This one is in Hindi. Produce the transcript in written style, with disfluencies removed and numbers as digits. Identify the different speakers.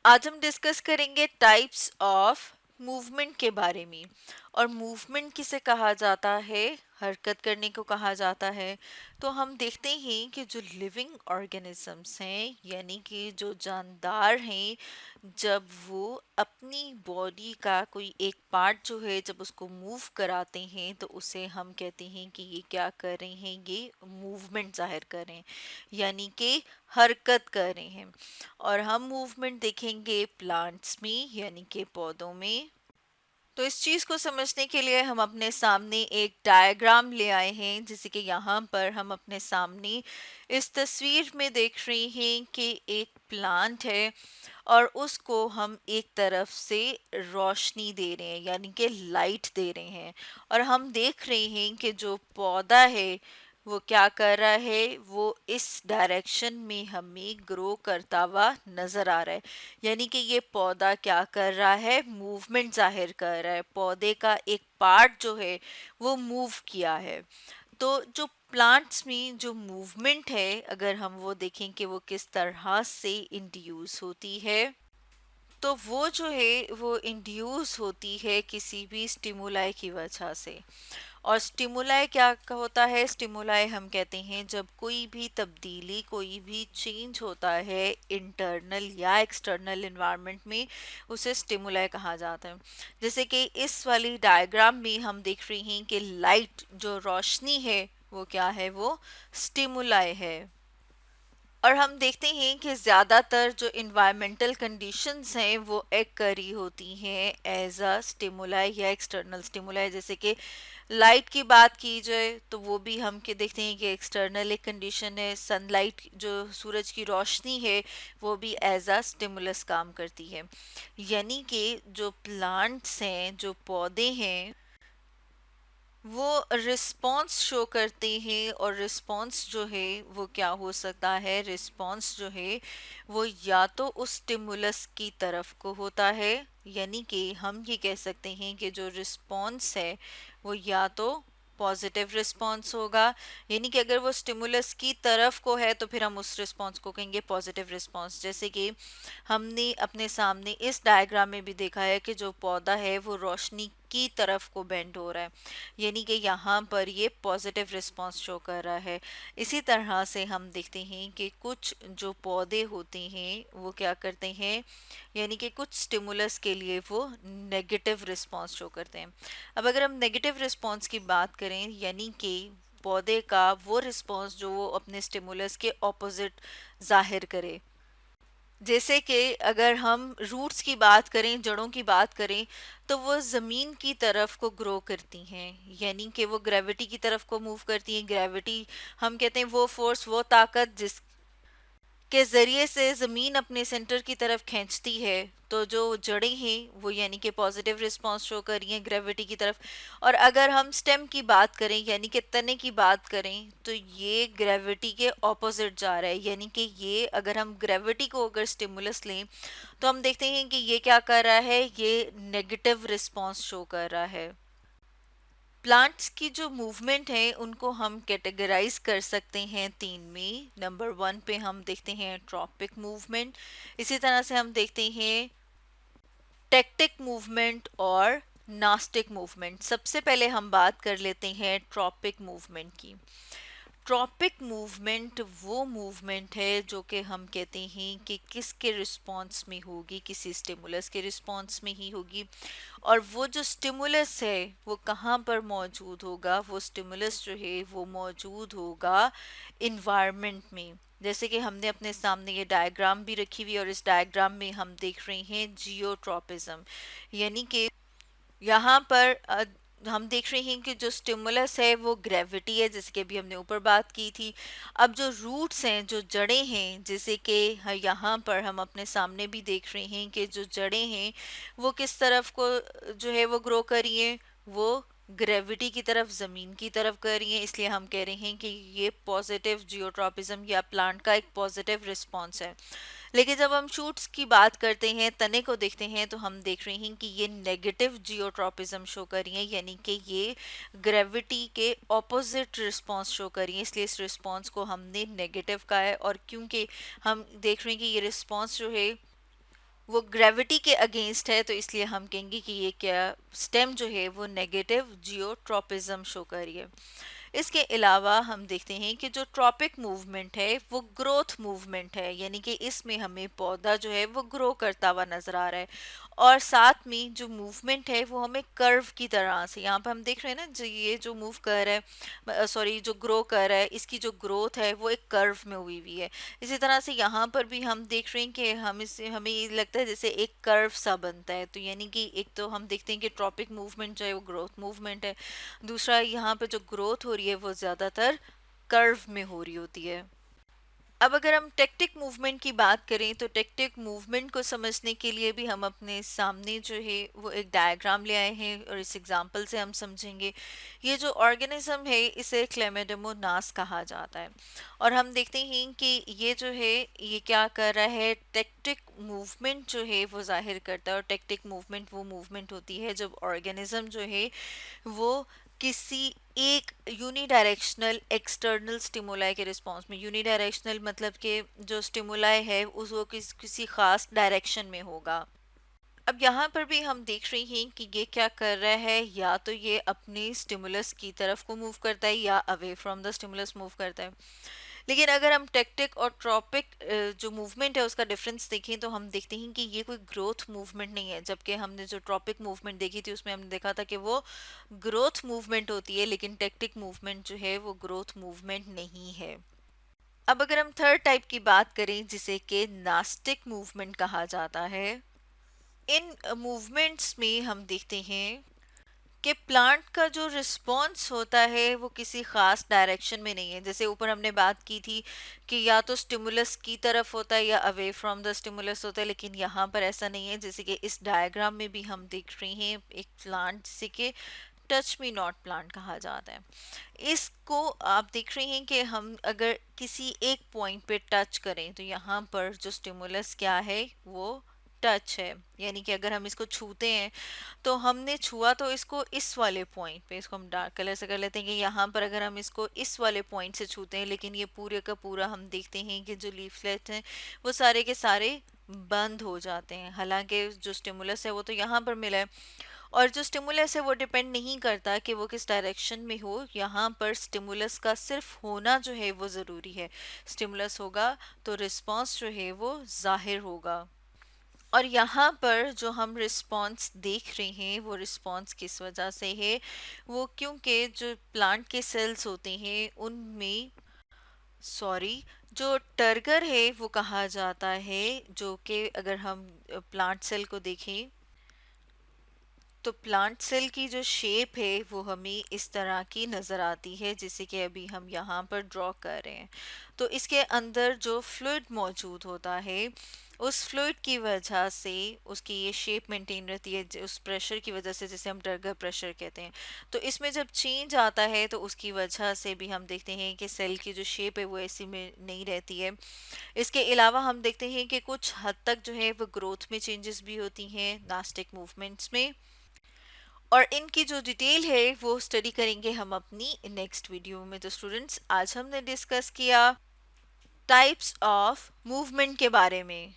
Speaker 1: आज हम डिस्कस करेंगे टाइप्स ऑफ मूवमेंट के बारे में। और मूवमेंट किसे कहा जाता है, हरकत करने को कहा जाता है। तो हम देखते हैं कि जो लिविंग ऑर्गेनिजम्स हैं यानी कि जो जानदार हैं, जब वो अपनी बॉडी का कोई एक पार्ट जो है जब उसको मूव कराते हैं तो उसे हम कहते हैं कि ये क्या कर रहे हैं, ये मूवमेंट जाहिर कर रहे हैं, यानी कि हरकत कर रहे हैं। और हम मूवमेंट देखेंगे प्लांट्स में यानी कि पौधों में। तो इस चीज को समझने के लिए हम अपने सामने एक डायग्राम ले आए हैं, जैसे कि यहाँ पर हम अपने सामने इस तस्वीर में देख रहे हैं कि एक प्लांट है और उसको हम एक तरफ से रोशनी दे रहे हैं यानी कि लाइट दे रहे हैं। और हम देख रहे हैं कि जो पौधा है वो क्या कर रहा है, वो इस डायरेक्शन में हमें ग्रो करता हुआ नजर आ रहा है। यानी कि ये पौधा क्या कर रहा है, मूवमेंट जाहिर कर रहा है, पौधे का एक पार्ट जो है वो मूव किया है। तो जो प्लांट्स में जो मूवमेंट है, अगर हम वो देखें कि वो किस तरह से इंड्यूस होती है, तो वो जो है वो इंड्यूस होती है किसी भी स्टिमुलाई की वजह से। और स्टिमुलाई क्या होता है, स्टिमुलाई हम कहते हैं जब कोई भी तब्दीली, कोई भी चेंज होता है इंटरनल या एक्सटर्नल इन्वायरमेंट में, उसे स्टिमुलाई कहा जाता है। जैसे कि इस वाली डायग्राम में हम देख रहे हैं कि लाइट जो रोशनी है वो क्या है, वो स्टिमुलाई है। और हम देखते हैं कि ज़्यादातर जो इन्वायरमेंटल कंडीशंस हैं वो एक करी होती हैं एज अ स्टिमुलाई या एक्सटर्नल स्टिमुलाई। जैसे कि लाइट की बात की जाए तो वो भी हम के देखते हैं कि एक्सटर्नल एक कंडीशन है। सनलाइट जो सूरज की रोशनी है वो भी एज अ स्टिमुलस काम करती है। यानी कि जो प्लांट्स हैं, जो पौधे हैं, वो रिस्पॉन्स शो करते हैं। और रिस्पॉन्स जो है वो क्या हो सकता है, रिस्पॉन्स जो है वो या तो उस स्टिमुलस की तरफ को होता है, यानी कि हम ये कह सकते हैं कि जो रिस्पॉन्स है वो या तो पॉजिटिव रिस्पॉन्स होगा, यानी कि अगर वो स्टिमुलस की तरफ को है तो फिर हम उस रिस्पॉन्स को कहेंगे पॉजिटिव रिस्पॉन्स। जैसे कि हमने अपने सामने इस डायग्राम में भी देखा है कि जो पौधा है वो रोशनी की तरफ को बेंड हो रहा है, यानी कि यहाँ पर ये पॉजिटिव रिस्पांस शो कर रहा है। इसी तरह से हम देखते हैं कि कुछ जो पौधे होते हैं वो क्या करते हैं, यानी कि कुछ स्टिमुलस के लिए वो नेगेटिव रिस्पांस शो करते हैं। अब अगर हम नेगेटिव रिस्पांस की बात करें, यानी कि पौधे का वो रिस्पांस जो वो अपने स्टिमुलस के ऑपोजिट जाहिर करे। जैसे कि अगर हम रूट्स की बात करें, जड़ों की बात करें, तो वो ज़मीन की तरफ को ग्रो करती हैं, यानी कि वो ग्रेविटी की तरफ को मूव करती हैं। ग्रेविटी हम कहते हैं वो फोर्स, वो ताकत जिस के ज़रिए से ज़मीन अपने सेंटर की तरफ खींचती है। तो जो जड़ें हैं वो यानी कि पॉजिटिव रिस्पांस शो कर रही हैं ग्रेविटी की तरफ। और अगर हम स्टेम की बात करें यानी कि तने की बात करें तो ये ग्रेविटी के ऑपोजिट जा रहा है, यानी कि ये अगर हम ग्रेविटी को अगर स्टिमुलस लें तो हम देखते हैं कि ये क्या कर रहा है, ये नेगेटिव रिस्पांस शो कर रहा है। प्लांट्स की जो मूवमेंट है उनको हम कैटेगराइज कर सकते हैं तीन में। नंबर वन पे हम देखते हैं ट्रॉपिक मूवमेंट, इसी तरह से हम देखते हैं टेक्टिक मूवमेंट और नास्टिक मूवमेंट। सबसे पहले हम बात कर लेते हैं ट्रॉपिक मूवमेंट की। ट्रॉपिक मूवमेंट वो मूवमेंट है जो कि हम कहते हैं कि किसके रिस्पॉन्स में होगी, किसी स्टिमुलस के रिस्पॉन्स में ही होगी। और वो जो स्टिमुलस है वो कहाँ पर मौजूद होगा, वो स्टिमुलस जो है वो मौजूद होगा इन्वायरमेंट में। जैसे कि हमने अपने सामने ये डायग्राम भी रखी हुई और इस डायग्राम में हम देख रहे हैं जियोट्रॉपिज्म, यानी कि यहाँ पर हम देख रहे हैं कि जो स्टिमुलस है वो ग्रेविटी है, जैसे कि अभी हमने ऊपर बात की थी। अब जो रूट्स हैं, जो जड़ें हैं, जैसे कि यहाँ पर हम अपने सामने भी देख रहे हैं कि जो जड़ें हैं वो किस तरफ को जो है वो ग्रो कर रही हैं, वो ग्रेविटी की तरफ, ज़मीन की तरफ कर रही हैं। इसलिए हम कह रहे हैं कि ये पॉजिटिव जियोट्रॉपिज्म या प्लांट का एक पॉजिटिव रिस्पॉन्स है। लेकिन जब हम शूट्स की बात करते हैं, तने को देखते हैं, तो हम देख रहे हैं कि ये नेगेटिव जियोट्रॉपिज्म शो कर रही है, यानी कि ये ग्रेविटी के ऑपोजिट रिस्पांस शो कर रही है। इसलिए इस रिस्पांस को हमने नेगेटिव कहा है। और क्योंकि हम देख रहे हैं कि ये रिस्पांस जो है वो ग्रेविटी के अगेंस्ट है, तो इसलिए हम कहेंगे कि ये क्या स्टेम जो है वो नेगेटिव जियोट्रोपिज्म शो कर रही है। इसके अलावा हम देखते हैं कि जो ट्रॉपिक मूवमेंट है वो ग्रोथ मूवमेंट है, यानी कि इसमें हमें पौधा जो है वो ग्रो करता हुआ नजर आ रहा है। और साथ में जो मूवमेंट है वो हमें कर्व की तरह से, यहाँ पर हम देख रहे हैं ना, जो ये जो मूव कर रहा है, सॉरी जो ग्रो कर रहा है, इसकी जो ग्रोथ है वो एक कर्व में हुई हुई है। इसी तरह से यहाँ पर भी हम देख रहे हैं कि हमें ये लगता है जैसे एक कर्व सा बनता है। तो यानी कि एक तो हम देखते हैं कि ट्रॉपिक मूवमेंट जो है वो ग्रोथ मूवमेंट है, दूसरा यहाँ पे जो ग्रोथ हो रही है वो ज़्यादातर कर्व में हो रही होती है। अब अगर हम टेक्टिक मूवमेंट की बात करें तो टेक्टिक मूवमेंट को समझने के लिए भी हम अपने सामने जो है वो एक डायग्राम ले आए हैं, और इस एग्जांपल से हम समझेंगे। ये जो ऑर्गेनिज्म है इसे क्लेमेडोमोनास कहा जाता है, और हम देखते हैं कि ये जो है ये क्या कर रहा है, टेक्टिक मूवमेंट जो है वो जाहिर करता है। और टेक्टिक मूवमेंट वो मूवमेंट होती है जब ऑर्गेनिज्म जो है वो किसी एक यूनिडायरेक्शनल एक्सटर्नल स्टिमुलाई के रिस्पॉन्स में, यूनिडायरेक्शनल मतलब कि जो स्टिमुलाई है उस वो किसी खास डायरेक्शन में होगा। अब यहाँ पर भी हम देख रहे हैं कि ये क्या कर रहा है, या तो ये अपने स्टिमुलस की तरफ को मूव करता है या away from the stimulus move करता है। लेकिन अगर हम टेक्टिक और ट्रॉपिक जो मूवमेंट है उसका डिफरेंस देखें तो हम देखते हैं कि ये कोई ग्रोथ मूवमेंट नहीं है, जबकि हमने जो ट्रॉपिक मूवमेंट देखी थी उसमें हमने देखा था कि वो ग्रोथ मूवमेंट होती है, लेकिन टेक्टिक मूवमेंट जो है वो ग्रोथ मूवमेंट नहीं है। अब अगर हम थर्ड टाइप की बात करें जिसे कि नास्टिक मूवमेंट कहा जाता है, इन मूवमेंट्स में हम देखते हैं कि प्लांट का जो रिस्पॉन्स होता है वो किसी खास डायरेक्शन में नहीं है। जैसे ऊपर हमने बात की थी कि या तो स्टिमुलस की तरफ होता है या अवे फ्रॉम द स्टिमुलस होता है, लेकिन यहाँ पर ऐसा नहीं है। जैसे कि इस डायग्राम में भी हम देख रहे हैं एक प्लांट जिसे कि टच मी नॉट प्लांट कहा जाता है। इसको आप देख रहे हैं कि हम अगर किसी एक पॉइंट पे टच करें तो यहाँ पर जो स्टिमुलस क्या है वो टच है, यानी कि अगर हम इसको छूते हैं तो हमने छुआ तो इसको इस वाले पॉइंट पे, इसको हम डार्क कलर से कर लेते हैं कि यहाँ पर अगर हम इसको इस वाले पॉइंट से छूते हैं, लेकिन ये पूरे का पूरा हम देखते हैं कि जो लीफलेट हैं वो सारे के सारे बंद हो जाते हैं। हालांकि जो स्टिमुलस है वो तो यहाँ पर मिला है, और जो स्टिमुलस है वो डिपेंड नहीं करता कि वो किस डायरेक्शन में हो। यहाँ पर स्टिमुलस का सिर्फ होना जो है वो ज़रूरी है। स्टिमुलस होगा तो रिस्पॉन्स जो है वो जाहिर होगा। और यहाँ पर जो हम रिस्पॉन्स देख रहे हैं वो रिस्पॉन्स किस वजह से है, वो क्योंकि जो प्लांट के सेल्स होते हैं उनमें, सॉरी, जो टर्गर है वो कहा जाता है, जो कि अगर हम प्लांट सेल को देखें तो प्लांट सेल की जो शेप है वो हमें इस तरह की नज़र आती है, जैसे कि अभी हम यहाँ पर ड्रॉ कर रहे हैं। तो इसके अंदर जो फ्लूइड मौजूद होता है उस फ्लूइड की वजह से उसकी ये शेप मेंटेन रहती है, उस प्रेशर की वजह से, जिसे हम टर्गर प्रेशर कहते हैं। तो इसमें जब चेंज आता है तो उसकी वजह से भी हम देखते हैं कि सेल की जो शेप है वो ऐसी में नहीं रहती है। इसके अलावा हम देखते हैं कि कुछ हद तक जो है वो ग्रोथ में चेंजेस भी होती हैं नास्टिक मूवमेंट्स में, और इनकी जो डिटेल है वो स्टडी करेंगे हम अपनी नेक्स्ट वीडियो में। तो स्टूडेंट्स, आज हमने डिस्कस किया टाइप्स ऑफ मूवमेंट के बारे में।